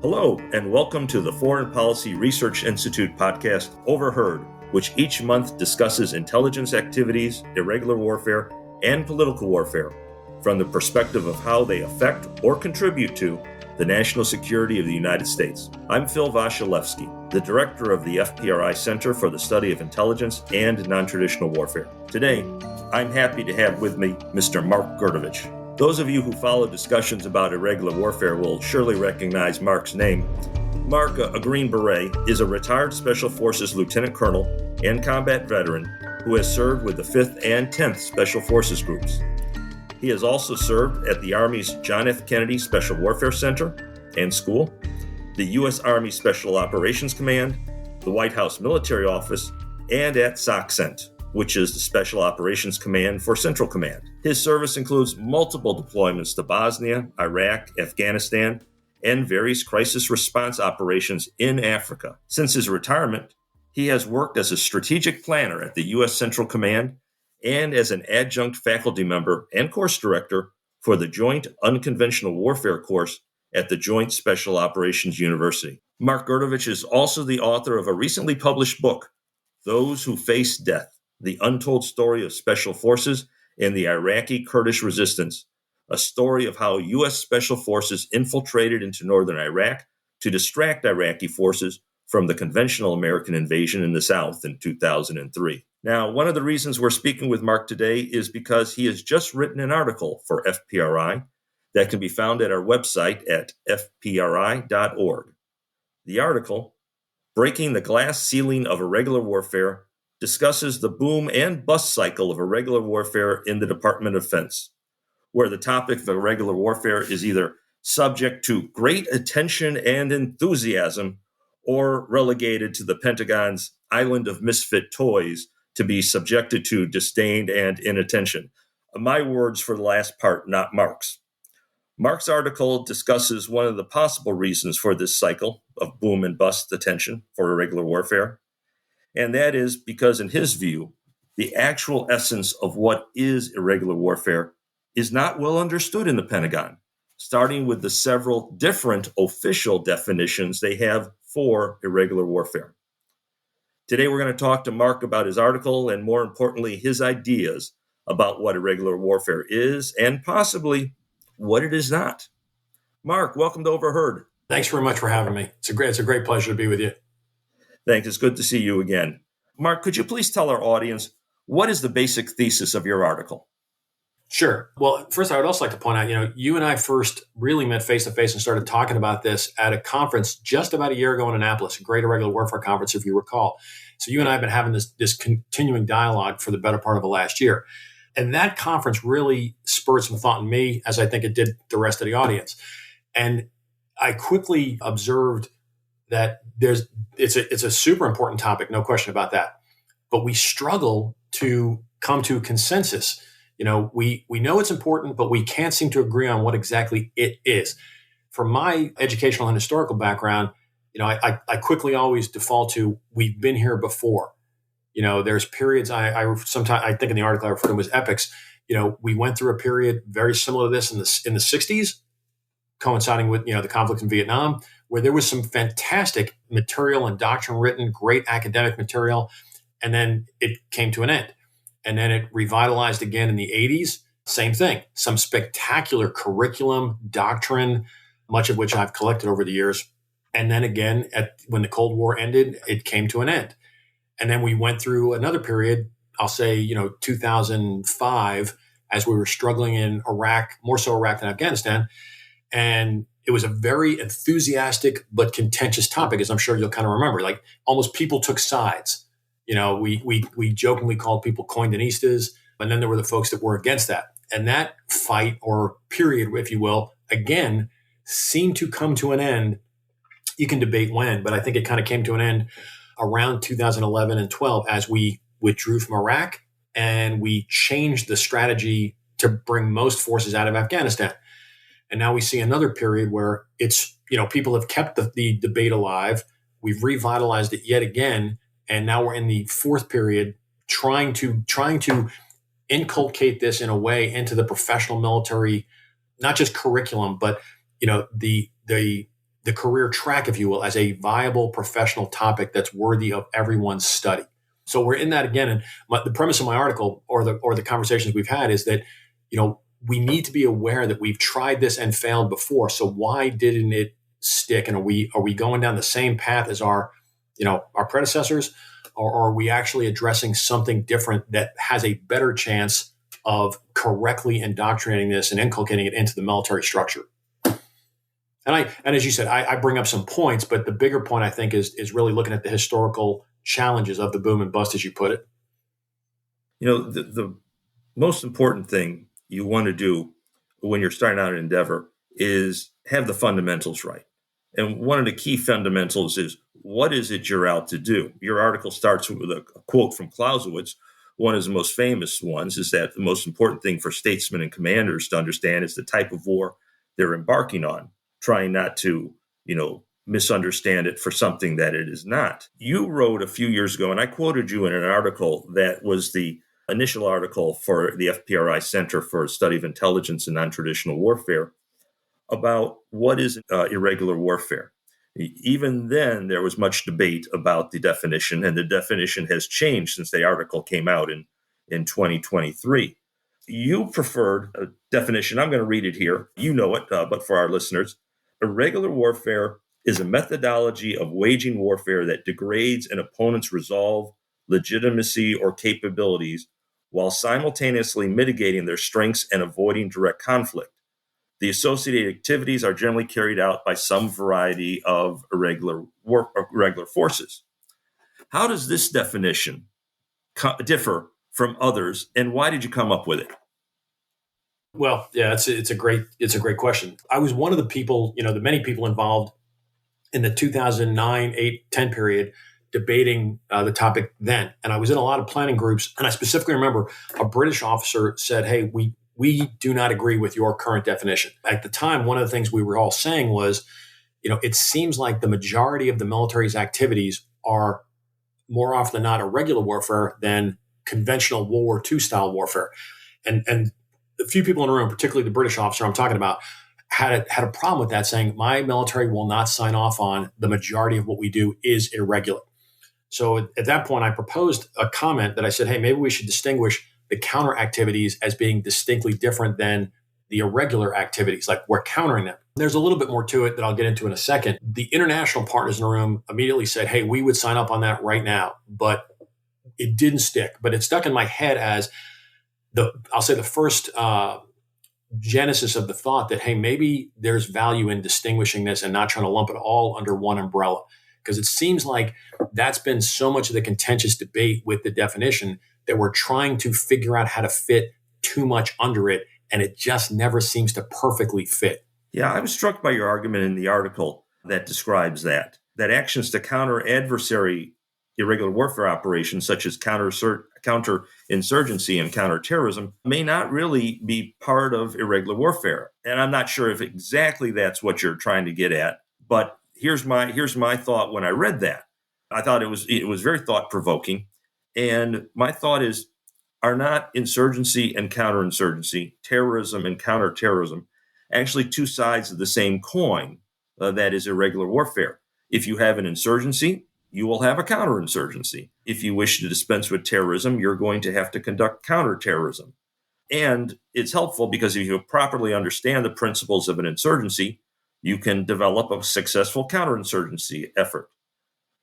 Hello, and welcome to the Foreign Policy Research Institute podcast, Overheard, which each month discusses intelligence activities, irregular warfare, and political warfare from the perspective of how they affect or contribute to the national security of the United States. I'm Phil Wasielewski, the director of the FPRI Center for the Study of Intelligence and Non-Traditional Warfare. Today, I'm happy to have with me Mr. Mark Grdovic. Those of you who follow discussions about irregular warfare will surely recognize Mark's name. Mark, a Green Beret, is a retired Special Forces Lieutenant Colonel and combat veteran who has served with the 5th and 10th Special Forces Groups. He has also served at the Army's John F. Kennedy Special Warfare Center and School, the U.S. Army Special Operations Command, the White House Military Office, and at SOCCENT, which is the Special Operations Command for Central Command. His service includes multiple deployments to Bosnia, Iraq, Afghanistan, and various crisis response operations in Africa. Since his retirement, he has worked as a strategic planner at the U.S. Central Command and as an adjunct faculty member and course director for the Joint Unconventional Warfare course at the Joint Special Operations University. Mark Grdovic is also the author of a recently published book, Those Who Face Death: The Untold Story of Special Forces and the Iraqi Kurdish Resistance, a story of how U.S. Special Forces infiltrated into northern Iraq to distract Iraqi forces from the conventional American invasion in the South in 2003. Now, one of the reasons we're speaking with Mark today is because he has just written an article for FPRI that can be found at our website at fpri.org. The article, Breaking the Glass Ceiling of Irregular Warfare, discusses the boom and bust cycle of irregular warfare in the Department of Defense, where the topic of irregular warfare is either subject to great attention and enthusiasm or relegated to the Pentagon's island of misfit toys to be subjected to disdain and inattention. My words for the last part, not Mark's. Mark's article discusses one of the possible reasons for this cycle of boom and bust attention for irregular warfare. And that is because, in his view, the actual essence of what is irregular warfare is not well understood in the Pentagon, starting with the several different official definitions they have for irregular warfare. Today, we're going to talk to Mark about his article and, more importantly, his ideas about what irregular warfare is and possibly what it is not. Mark, welcome to Overheard. Thanks very much for having me. It's a great pleasure to be with you. Thanks. It's good to see you again. Mark, could you please tell our audience what is the basic thesis of your article? Sure. Well, first, I would also like to point out, you and I first really met face-to-face and started talking about this at a conference just about a year ago in Annapolis, a great irregular warfare conference, if you recall. So you and I have been having this continuing dialogue for the better part of the last year. And that conference really spurred some thought in me, as I think it did the rest of the audience. And I quickly observed that it's a super important topic, no question about that. But we struggle to come to consensus. We know it's important, but we can't seem to agree on what exactly it is. From my educational and historical background, I quickly always default to we've been here before. There's periods sometimes I think in the article I referred to as epics. We went through a period very similar to this in the 60s, coinciding with the conflict in Vietnam, where there was some fantastic material and doctrine written, great academic material, and then it came to an end. And then it revitalized again in the 80s. Same thing, some spectacular curriculum, doctrine, much of which I've collected over the years. And then again, when the Cold War ended, it came to an end. And then we went through another period, I'll say, 2005, as we were struggling in Iraq, more so Iraq than Afghanistan. And it was a very enthusiastic but contentious topic, as I'm sure you'll kind of remember. Like almost people took sides. We jokingly called people Coindinistas, and then there were the folks that were against that. And that fight or period, if you will, again, seemed to come to an end. You can debate when, but I think it kind of came to an end around 2011 and 12 as we withdrew from Iraq and we changed the strategy to bring most forces out of Afghanistan. And now we see another period where it's, people have kept the debate alive. We've revitalized it yet again. And now we're in the fourth period trying to inculcate this in a way into the professional military, not just curriculum, but, the the career track, if you will, as a viable professional topic that's worthy of everyone's study. So we're in that again. And the premise of my article or the conversations we've had is that, we need to be aware that we've tried this and failed before. So why didn't it stick? And are we going down the same path as our predecessors, or are we actually addressing something different that has a better chance of correctly indoctrinating this and inculcating it into the military structure? And as you said, I bring up some points, but the bigger point I think is really looking at the historical challenges of the boom and bust, as you put it. The most important thing you want to do when you're starting out an endeavor is have the fundamentals right. And one of the key fundamentals is, what is it you're out to do? Your article starts with a quote from Clausewitz. One of the most famous ones is that the most important thing for statesmen and commanders to understand is the type of war they're embarking on, trying not to, misunderstand it for something that it is not. You wrote a few years ago, and I quoted you in an article that was the initial article for the FPRI Center for Study of Intelligence and Non-Traditional Warfare, about what is irregular warfare. Even then, there was much debate about the definition, and the definition has changed since the article came out in 2023. You preferred a definition. I'm going to read it here. You know it, but for our listeners, irregular warfare is a methodology of waging warfare that degrades an opponent's resolve, legitimacy, or capabilities while simultaneously mitigating their strengths and avoiding direct conflict. The associated activities are generally carried out by some variety of irregular forces. How does this definition differ from others, and why did you come up with it? Well, yeah, it's a great question. I was one of the people, the many people involved in the 2009, 8, 10 period debating the topic then. And I was in a lot of planning groups. And I specifically remember a British officer said, hey, we do not agree with your current definition. At the time, one of the things we were all saying was, it seems like the majority of the military's activities are more often than not irregular warfare than conventional World War II style warfare. And a few people in the room, particularly the British officer I'm talking about, had a problem with that, saying my military will not sign off on the majority of what we do is irregular. So at that point, I proposed a comment that I said, hey, maybe we should distinguish the counter activities as being distinctly different than the irregular activities, like we're countering them. There's a little bit more to it that I'll get into in a second. The international partners in the room immediately said, hey, we would sign up on that right now, but it didn't stick. But it stuck in my head as the first genesis of the thought that, hey, maybe there's value in distinguishing this and not trying to lump it all under one umbrella. Because it seems like that's been so much of the contentious debate with the definition that we're trying to figure out how to fit too much under it, and it just never seems to perfectly fit. Yeah, I was struck by your argument in the article that describes that actions to counter adversary irregular warfare operations such as counterinsurgency and counterterrorism may not really be part of irregular warfare. And I'm not sure if exactly that's what you're trying to get at, but here's my thought when I read that. I thought it was very thought-provoking. And my thought is, are not insurgency and counterinsurgency, terrorism and counterterrorism, actually two sides of the same coin that is irregular warfare? If you have an insurgency, you will have a counterinsurgency. If you wish to dispense with terrorism, you're going to have to conduct counterterrorism. And it's helpful because if you properly understand the principles of an insurgency, you can develop a successful counterinsurgency effort.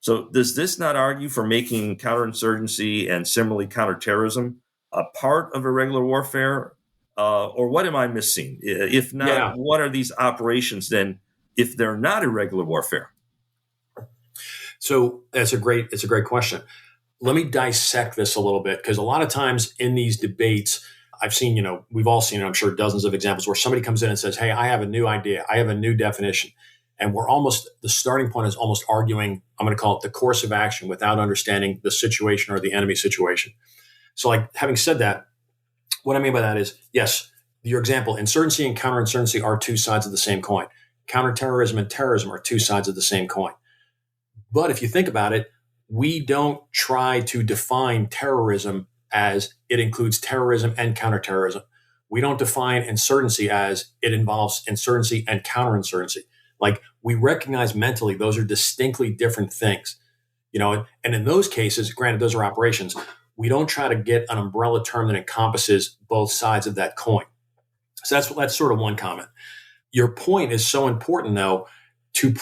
So does this not argue for making counterinsurgency and similarly counterterrorism a part of irregular warfare? Or what am I missing? If not, What are these operations then if they're not irregular warfare? So it's a great question. Let me dissect this a little bit, because a lot of times in these debates, I've seen, we've all seen, I'm sure, dozens of examples where somebody comes in and says, hey, I have a new idea. I have a new definition. And the starting point is almost arguing, I'm going to call it the course of action without understanding the situation or the enemy situation. So having said that, what I mean by that is, yes, your example, insurgency and counterinsurgency are two sides of the same coin. Counterterrorism and terrorism are two sides of the same coin. But if you think about it, we don't try to define terrorism as it includes terrorism and counterterrorism. We don't define insurgency as it involves insurgency and counterinsurgency. Like, we recognize mentally those are distinctly different things, and in those cases, granted, those are operations. We don't try to get an umbrella term that encompasses both sides of that coin. So that's sort of one comment. Your point is so important, though, I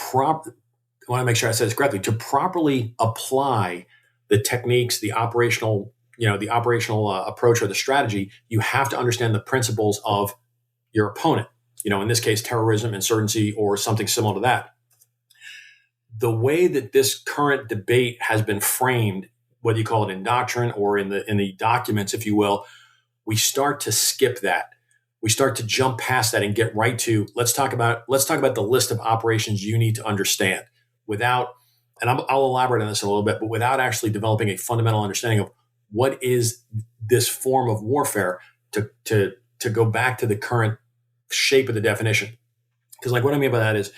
want to make sure I said this correctly, to properly apply the techniques, the operational approach or the strategy. You have to understand the principles of your opponent. In this case, terrorism, insurgency, or something similar to that. The way that this current debate has been framed, whether you call it in doctrine or in the documents, if you will, we start to skip that. We start to jump past that and get right to let's talk about the list of operations you need to understand without, and I'll elaborate on this in a little bit, but without actually developing a fundamental understanding of what is this form of warfare to go back to the current shape of the definition. Because like what I mean by that is,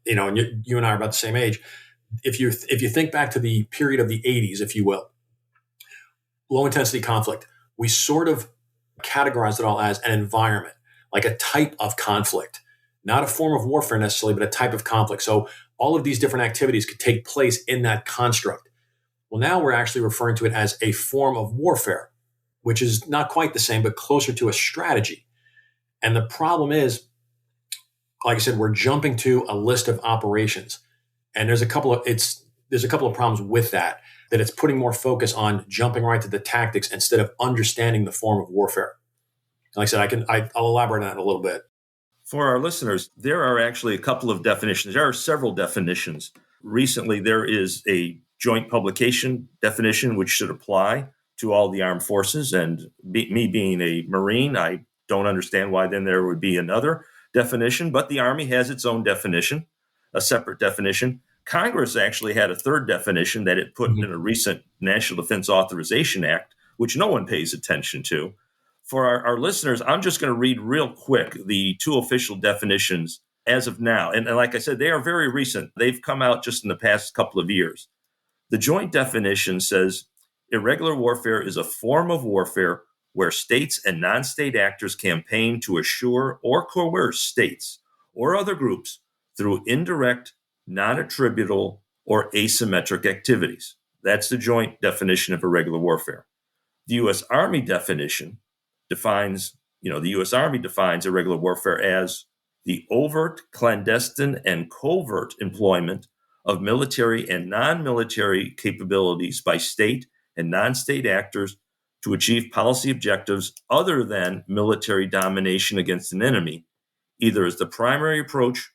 and you and I are about the same age. If you think back to the period of the 80s, if you will, low intensity conflict, we sort of categorized it all as an environment, like a type of conflict, not a form of warfare necessarily, but a type of conflict. So all of these different activities could take place in that construct. Well, now we're actually referring to it as a form of warfare, which is not quite the same, but closer to a strategy. And the problem is, like I said, we're jumping to a list of operations, and there's a couple of problems with that it's putting more focus on jumping right to the tactics instead of understanding the form of warfare. Like I said, I'll elaborate on that in a little bit. For our listeners, there are actually a couple of definitions. There are several definitions. Recently, there is a joint publication definition which should apply to all the armed forces. And me being a Marine, I don't understand why then there would be another definition, but the Army has its own definition, a separate definition. Congress actually had a third definition that it put in a recent National Defense Authorization Act, which no one pays attention to. For our listeners, I'm just going to read real quick the two official definitions as of now. And like I said, they are very recent. They've come out just in the past couple of years. The joint definition says, irregular warfare is a form of warfare where states and non-state actors campaign to assure or coerce states or other groups through indirect, non-attributable, or asymmetric activities. That's the joint definition of irregular warfare. The U.S. Army definition defines irregular warfare as the overt, clandestine, and covert employment of military and non-military capabilities by state and non-state actors to achieve policy objectives other than military domination against an enemy, either as the primary approach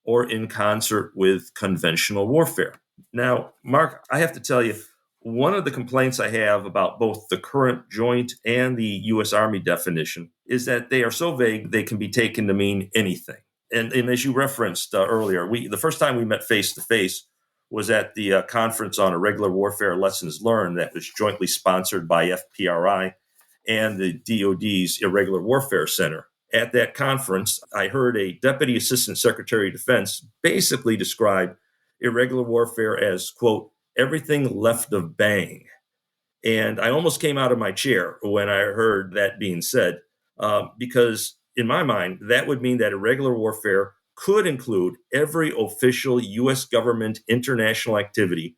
or in concert with conventional warfare. Now, Mark, I have to tell you, one of the complaints I have about both the current joint and the U.S. Army definition is that they are so vague they can be taken to mean anything. And as you referenced earlier, the first time we met face-to-face was at the Conference on Irregular Warfare Lessons Learned that was jointly sponsored by FPRI and the DoD's Irregular Warfare Center. At that conference, I heard a Deputy Assistant Secretary of Defense basically describe irregular warfare as, quote, everything left of bang. And I almost came out of my chair when I heard that being said, because in my mind, that would mean that irregular warfare could include every official U.S. government international activity,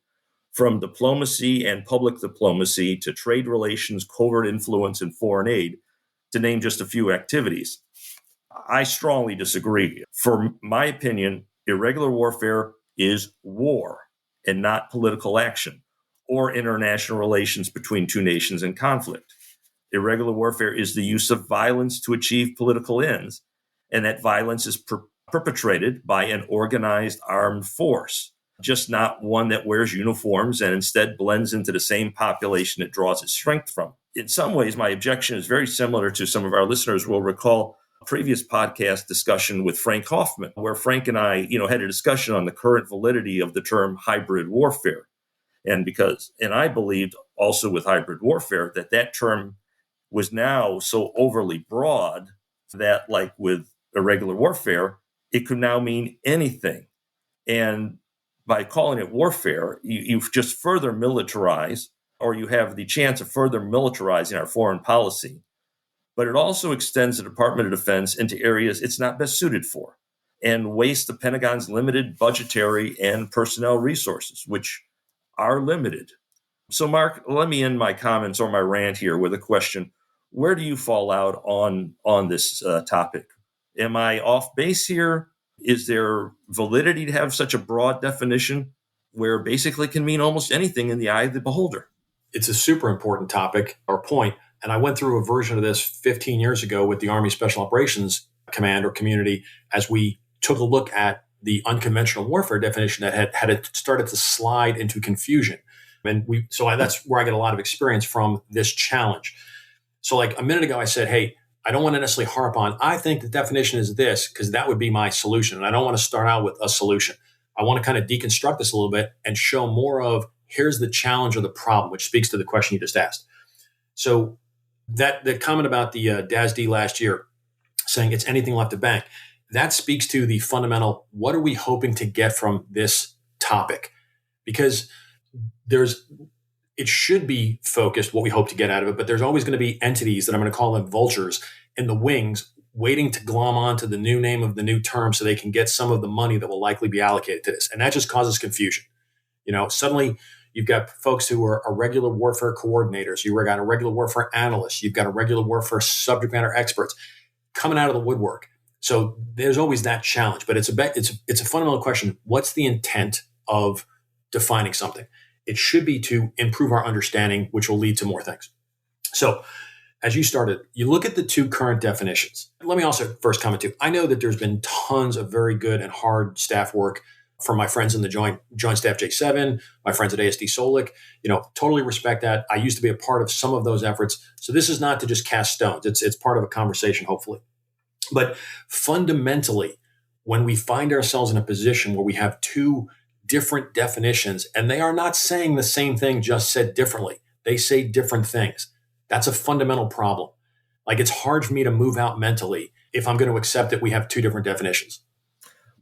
from diplomacy and public diplomacy to trade relations, covert influence, and foreign aid, to name just a few activities. I strongly disagree. For my opinion, irregular warfare is war and not political action or international relations between two nations in conflict. Irregular warfare is the use of violence to achieve political ends, and that violence is perpetrated by an organized armed force, just not one that wears uniforms and instead blends into the same population it draws its strength from. In some ways, my objection is very similar to some of our listeners will recall a previous podcast discussion with Frank Hoffman, where Frank and I, had a discussion on the current validity of the term hybrid warfare. And I believed also with hybrid warfare that term was now so overly broad that, like with irregular warfare, it could now mean anything. And by calling it warfare, you've just further militarized, or you have the chance of further militarizing our foreign policy. But it also extends the Department of Defense into areas it's not best suited for, and waste the Pentagon's limited budgetary and personnel resources, which are limited. So, Mark, let me end my comments or my rant here with a question. Where do you fall out on this topic? Am I off base here? Is there validity to have such a broad definition where basically can mean almost anything in the eye of the beholder? It's a super important topic or point. And I went through a version of this 15 years ago with the Army Special Operations Command or community as we took a look at the unconventional warfare definition that had started to slide into confusion. And that's where I get a lot of experience from this challenge. So like a minute ago, I said, hey, I don't want to necessarily harp on, I think the definition is this, because that would be my solution. And I don't want to start out with a solution. I want to kind of deconstruct this a little bit and show more of here's the challenge or the problem, which speaks to the question you just asked. So the comment about the DASD last year saying it's anything left to bank, that speaks to the fundamental, what are we hoping to get from this topic? Because it should be focused what we hope to get out of it, but there's always going to be entities that I'm going to call them vultures in the wings waiting to glom onto the new name of the new term so they can get some of the money that will likely be allocated to this. And that just causes confusion. Suddenly you've got folks who are irregular warfare coordinators. You've got irregular warfare analysts. You've got irregular warfare subject matter experts coming out of the woodwork. So there's always that challenge, but it's a fundamental question. What's the intent of defining something? It should be to improve our understanding, which will lead to more things. So as you started, you look at the two current definitions. Let me also first comment too. I know that there's been tons of very good and hard staff work from my friends in the Joint Staff J7, my friends at ASD Solic, totally respect that. I used to be a part of some of those efforts. So this is not to just cast stones. It's part of a conversation, hopefully. But fundamentally, when we find ourselves in a position where we have two different definitions and they are not saying the same thing, just said differently, they say different things. That's a fundamental problem. Like it's hard for me to move out mentally if I'm going to accept that we have two different definitions.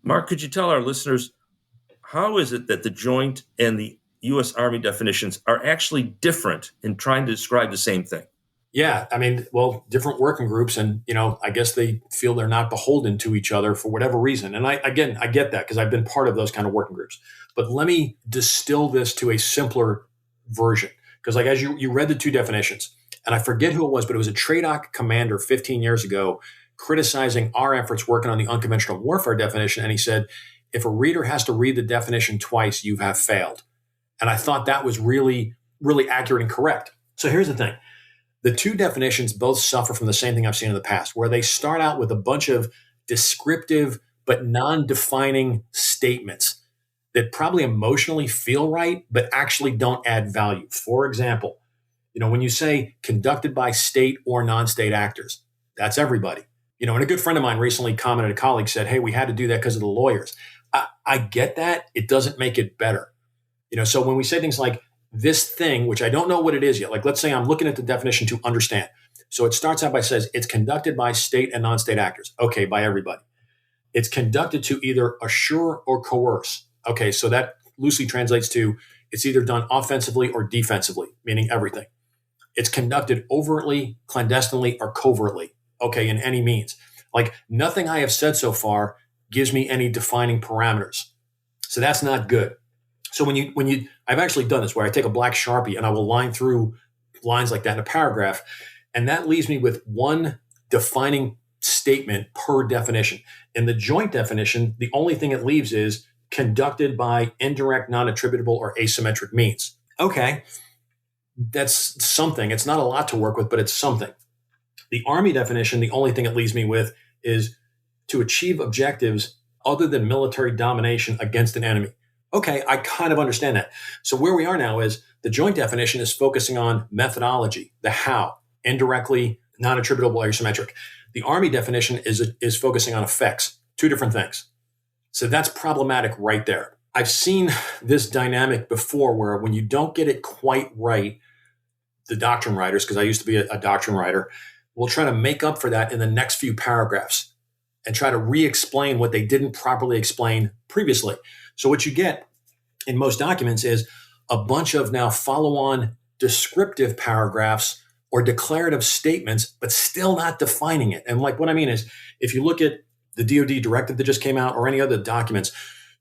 Mark, could you tell our listeners, how is it that the Joint and the U.S. Army definitions are actually different in trying to describe the same thing? Yeah, different working groups, and I guess they feel they're not beholden to each other for whatever reason. And I get that because I've been part of those kind of working groups. But let me distill this to a simpler version, because like as you read the two definitions, and I forget who it was, but it was a TRADOC commander 15 years ago criticizing our efforts working on the unconventional warfare definition, and he said, if a reader has to read the definition twice, you have failed. And I thought that was really, really accurate and correct. So here's the thing. The two definitions both suffer from the same thing I've seen in the past, where they start out with a bunch of descriptive but non-defining statements that probably emotionally feel right, but actually don't add value. For example, when you say conducted by state or non-state actors, that's everybody. And a good friend of mine recently commented, a colleague said, hey, we had to do that because of the lawyers. I get that. It doesn't make it better. So when we say things like this thing, which I don't know what it is yet, like let's say I'm looking at the definition to understand. So it starts out by says it's conducted by state and non-state actors. Okay, by everybody. It's conducted to either assure or coerce. Okay, so that loosely translates to it's either done offensively or defensively, meaning everything. It's conducted overtly, clandestinely, or covertly. Okay, in any means. Like nothing I have said so far gives me any defining parameters. So that's not good. So when I've actually done this where I take a black Sharpie and I will line through lines like that in a paragraph, and that leaves me with one defining statement per definition. In the joint definition, the only thing it leaves is conducted by indirect, non-attributable, or asymmetric means. Okay, that's something. It's not a lot to work with, but it's something. The Army definition, the only thing it leaves me with is to achieve objectives other than military domination against an enemy. Okay, I kind of understand that. So where we are now is the joint definition is focusing on methodology, the how, indirectly, non-attributable, or asymmetric. The Army definition is focusing on effects, two different things. So that's problematic right there. I've seen this dynamic before where when you don't get it quite right, the doctrine writers, because I used to be a doctrine writer, will try to make up for that in the next few paragraphs and try to re-explain what they didn't properly explain previously. So what you get in most documents is a bunch of now follow-on descriptive paragraphs or declarative statements, but still not defining it. And like what I mean is, if you look at the DoD directive that just came out or any other documents,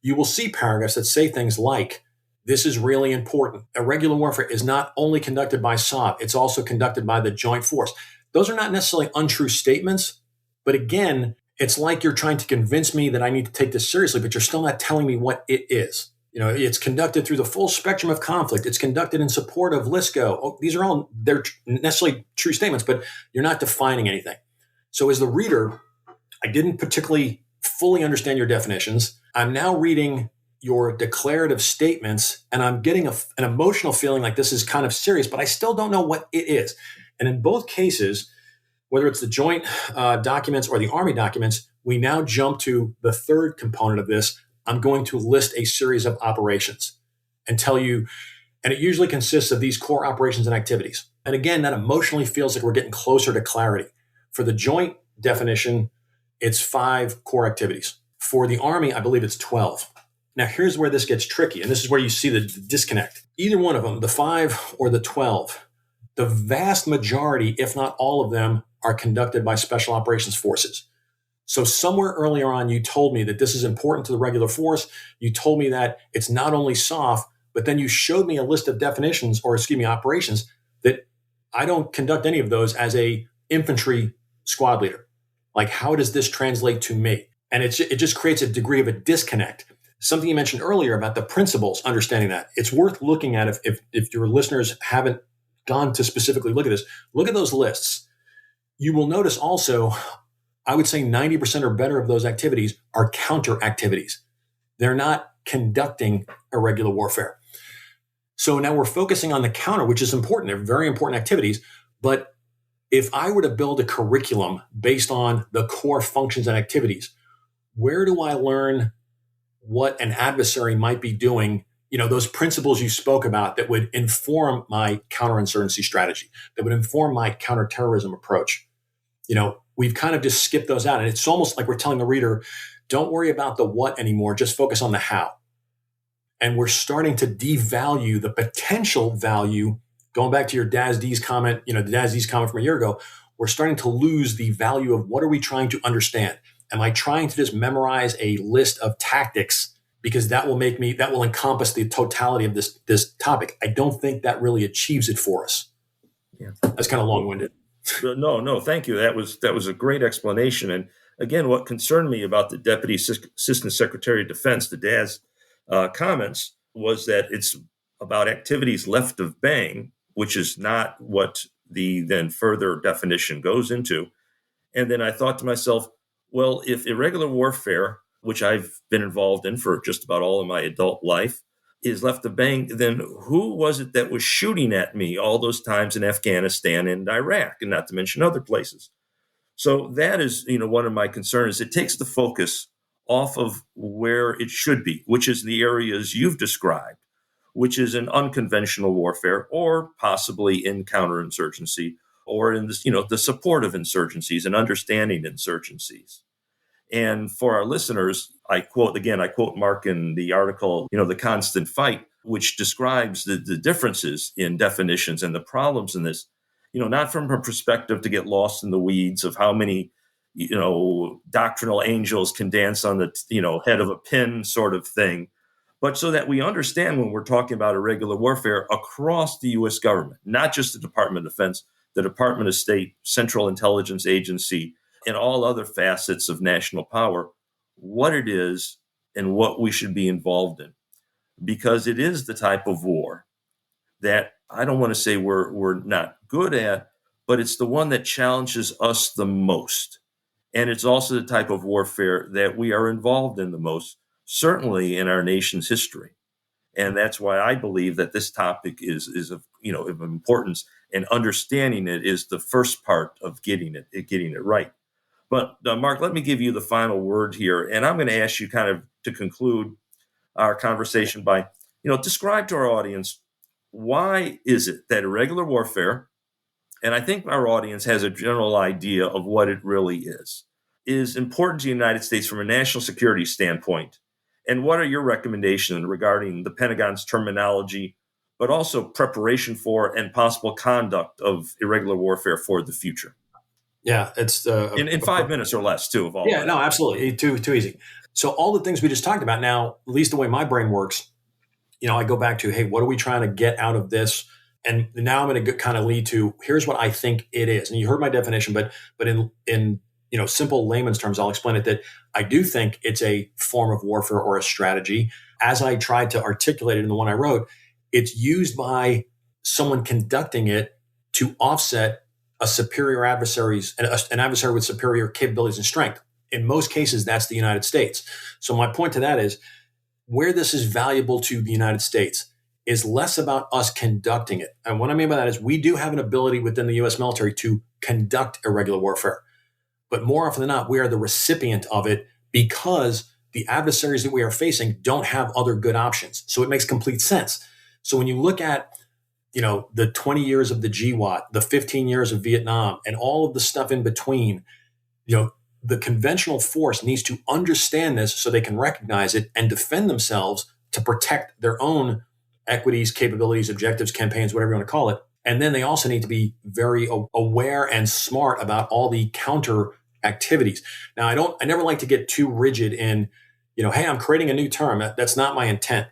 you will see paragraphs that say things like, this is really important. Irregular warfare is not only conducted by SOF, it's also conducted by the joint force. Those are not necessarily untrue statements, but again, it's like you're trying to convince me that I need to take this seriously, but you're still not telling me what it is. It's conducted through the full spectrum of conflict. It's conducted in support of LISCO. Oh, these are all, they're necessarily true statements, but you're not defining anything. So as the reader, I didn't particularly fully understand your definitions. I'm now reading your declarative statements, and I'm getting an emotional feeling like this is kind of serious, but I still don't know what it is. And in both cases, whether it's the joint documents or the Army documents, we now jump to the third component of this. I'm going to list a series of operations and tell you, and it usually consists of these core operations and activities. And again, that emotionally feels like we're getting closer to clarity. For the joint definition, it's 5 core activities. For the Army, I believe it's 12. Now, here's where this gets tricky, and this is where you see the disconnect. Either one of them, the 5 or the 12, the vast majority, if not all of them, are conducted by Special Operations Forces. So somewhere earlier on, you told me that this is important to the regular force. You told me that it's not only SOF, but then you showed me a list of definitions, operations, that I don't conduct any of those as a infantry squad leader. Like, how does this translate to me? And it just creates a degree of a disconnect. Something you mentioned earlier about the principles, understanding that. It's worth looking at if your listeners haven't gone to specifically look at this. Look at those lists. You will notice also, I would say 90% or better of those activities are counter activities. They're not conducting irregular warfare. So now we're focusing on the counter, which is important. They're very important activities. But if I were to build a curriculum based on the core functions and activities, where do I learn what an adversary might be doing, those principles you spoke about that would inform my counterinsurgency strategy, that would inform my counterterrorism approach? We've kind of just skipped those out. And it's almost like we're telling the reader, don't worry about the what anymore, just focus on the how. And we're starting to devalue the potential value. Going back to your DASD's comment, the DASD's comment from a year ago, we're starting to lose the value of what are we trying to understand? Am I trying to just memorize a list of tactics because that will encompass the totality of this topic? I don't think that really achieves it for us. Yeah. That's kind of long-winded. No, thank you. That was a great explanation. And again, what concerned me about the Deputy Assistant Secretary of Defense, the DAS comments, was that it's about activities left of bang, which is not what the then further definition goes into. And then I thought to myself, well, if irregular warfare, which I've been involved in for just about all of my adult life, is left of bang, then who was it that was shooting at me all those times in Afghanistan and Iraq, and not to mention other places? So that is, one of my concerns. It takes the focus off of where it should be, which is the areas you've described, which is in unconventional warfare or possibly in counterinsurgency or in the support of insurgencies and understanding insurgencies. And for our listeners, I quote Mark in the article, The Constant Fight, which describes the differences in definitions and the problems in this, not from a perspective to get lost in the weeds of how many, doctrinal angels can dance on the, head of a pin sort of thing, but so that we understand when we're talking about irregular warfare across the U.S. government, not just the Department of Defense, the Department of State, Central Intelligence Agency, and all other facets of national power, what it is and what we should be involved in. Because it is the type of war that I don't want to say we're not good at, but it's the one that challenges us the most. And it's also the type of warfare that we are involved in the most, certainly in our nation's history. And that's why I believe that this topic is of importance, and understanding it is the first part of getting it right. But Mark, let me give you the final word here. And I'm going to ask you kind of to conclude our conversation by, describe to our audience, why is it that irregular warfare, and I think our audience has a general idea of what it really is important to the United States from a national security standpoint? And what are your recommendations regarding the Pentagon's terminology, but also preparation for and possible conduct of irregular warfare for the future? Yeah, it's in 5 minutes or less too. Of all. Yeah, no, absolutely, too easy. So all the things we just talked about now, at least the way my brain works, I go back to, hey, what are we trying to get out of this? And now I'm going to kind of lead to, here's what I think it is. And you heard my definition, but in simple layman's terms, I'll explain it that I do think it's a form of warfare or a strategy. As I tried to articulate it in the one I wrote, it's used by someone conducting it to offset a superior an adversary with superior capabilities and strength. In most cases, that's the United States. So my point to that is, where this is valuable to the United States is less about us conducting it. And what I mean by that is we do have an ability within the U.S. military to conduct irregular warfare. But more often than not, we are the recipient of it because the adversaries that we are facing don't have other good options. So it makes complete sense. So when you look at, the 20 years of the GWAT, the 15 years of Vietnam, and all of the stuff in between, the conventional force needs to understand this so they can recognize it and defend themselves to protect their own equities, capabilities, objectives, campaigns, whatever you want to call it. And then they also need to be very aware and smart about all the counter activities. Now, I never like to get too rigid in, hey, I'm creating a new term. That's not my intent.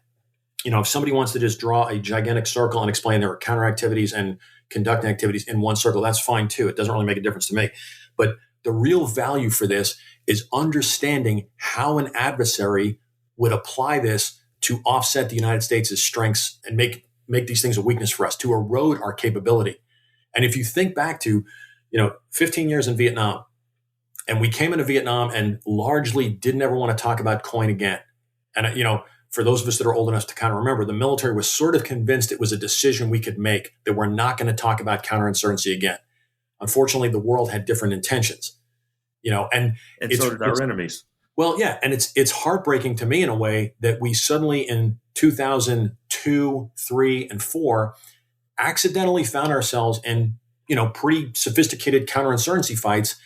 If somebody wants to just draw a gigantic circle and explain their counter activities and conducting activities in one circle, that's fine too. It doesn't really make a difference to me. But the real value for this is understanding how an adversary would apply this to offset the United States' strengths and make these things a weakness for us, to erode our capability. And if you think back to, 15 years in Vietnam, and we came into Vietnam and largely didn't ever want to talk about coin again. And, for those of us that are old enough to kind of remember, the military was sort of convinced it was a decision we could make that we're not going to talk about counterinsurgency again. Unfortunately, the world had different intentions, and so did our enemies. Well, yeah. And it's heartbreaking to me in a way that we suddenly in 2002, 3, and 4 accidentally found ourselves in, pretty sophisticated counterinsurgency fights,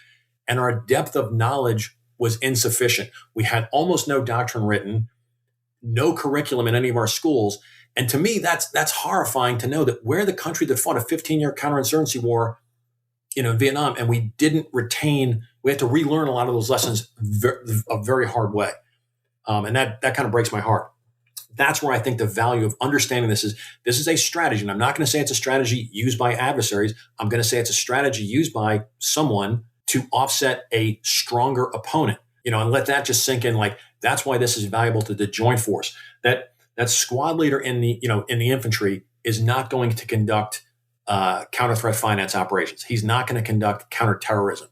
and our depth of knowledge was insufficient. We had almost no doctrine written, no curriculum in any of our schools. And to me, that's horrifying to know that we're the country that fought a 15-year counterinsurgency war, in Vietnam, and we had to relearn a lot of those lessons a very hard way. And that kind of breaks my heart. That's where I think the value of understanding this is a strategy. And I'm not going to say it's a strategy used by adversaries. I'm going to say it's a strategy used by someone to offset a stronger opponent, and let that just sink in. Like, that's why this is valuable to the joint force. That squad leader in the infantry is not going to conduct counter threat finance operations. He's not going to conduct counterterrorism,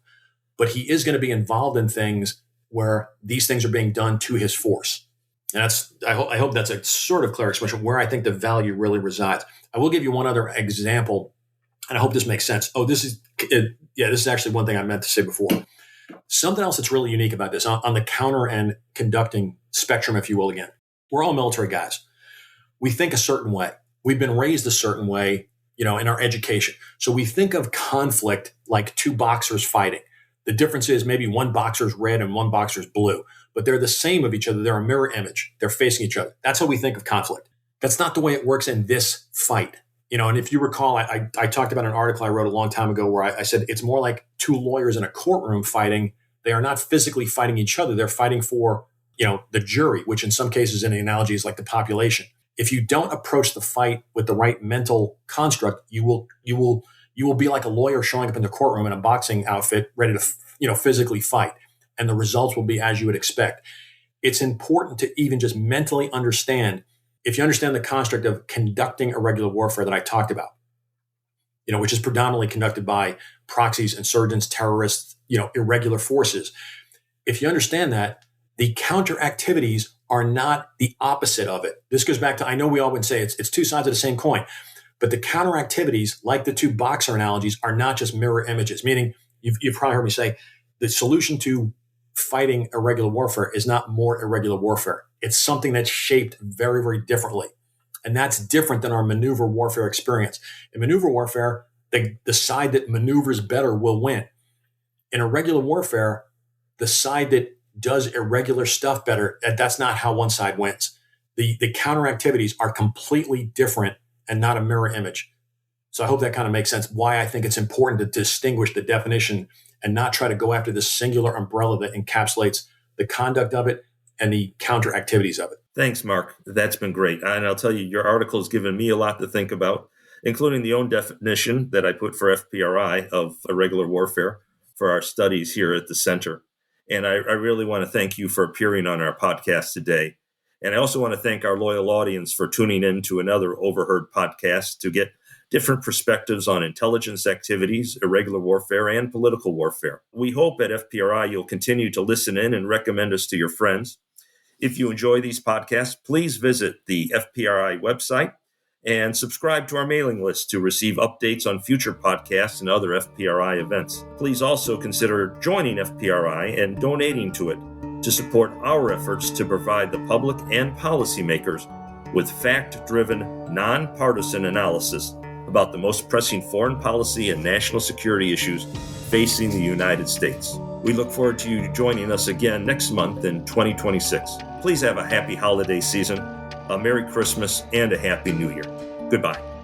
but he is going to be involved in things where these things are being done to his force. And I hope that's a sort of clear expression where I think the value really resides. I will give you one other example, and I hope this makes sense. This is actually one thing I meant to say before. Something else that's really unique about this on the counter and conducting spectrum, if you will, again, we're all military guys. We think a certain way. We've been raised a certain way, in our education. So we think of conflict like two boxers fighting. The difference is maybe one boxer's red and one boxer's blue, but they're the same of each other. They're a mirror image. They're facing each other. That's how we think of conflict. That's not the way it works in this fight. And if you recall, I talked about an article I wrote a long time ago where I said it's more like two lawyers in a courtroom fighting. They are not physically fighting each other. They're fighting for, the jury, which in some cases in the analogy is like the population. If you don't approach the fight with the right mental construct, you will be like a lawyer showing up in the courtroom in a boxing outfit, ready to, physically fight. And the results will be as you would expect. It's important to even just mentally understand, if you understand the construct of conducting irregular warfare that I talked about, which is predominantly conducted by proxies, insurgents, terrorists, irregular forces. If you understand that, the counter activities are not the opposite of it. This goes back to, I know we all would say it's two sides of the same coin, but the counter activities, like the two boxer analogies, are not just mirror images, meaning you've probably heard me say the solution to fighting irregular warfare is not more irregular warfare. It's something that's shaped very, very differently. And that's different than our maneuver warfare experience. In maneuver warfare, the side that maneuvers better will win. In irregular warfare, the side that does irregular stuff better, that's not how one side wins. The counter activities are completely different and not a mirror image. So I hope that kind of makes sense why I think it's important to distinguish the definition and not try to go after this singular umbrella that encapsulates the conduct of it and the counter activities of it. Thanks, Mark. That's been great. And I'll tell you, your article has given me a lot to think about, including the own definition that I put for FPRI of irregular warfare for our studies here at the center. And I really want to thank you for appearing on our podcast today. And I also want to thank our loyal audience for tuning in to another Overheard podcast to get different perspectives on intelligence activities, irregular warfare, and political warfare. We hope at FPRI you'll continue to listen in and recommend us to your friends. If you enjoy these podcasts, please visit the FPRI website and subscribe to our mailing list to receive updates on future podcasts and other FPRI events. Please also consider joining FPRI and donating to it to support our efforts to provide the public and policymakers with fact-driven, nonpartisan analysis about the most pressing foreign policy and national security issues facing the United States. We look forward to you joining us again next month in 2026. Please have a happy holiday season, a Merry Christmas, and a Happy New Year. Goodbye.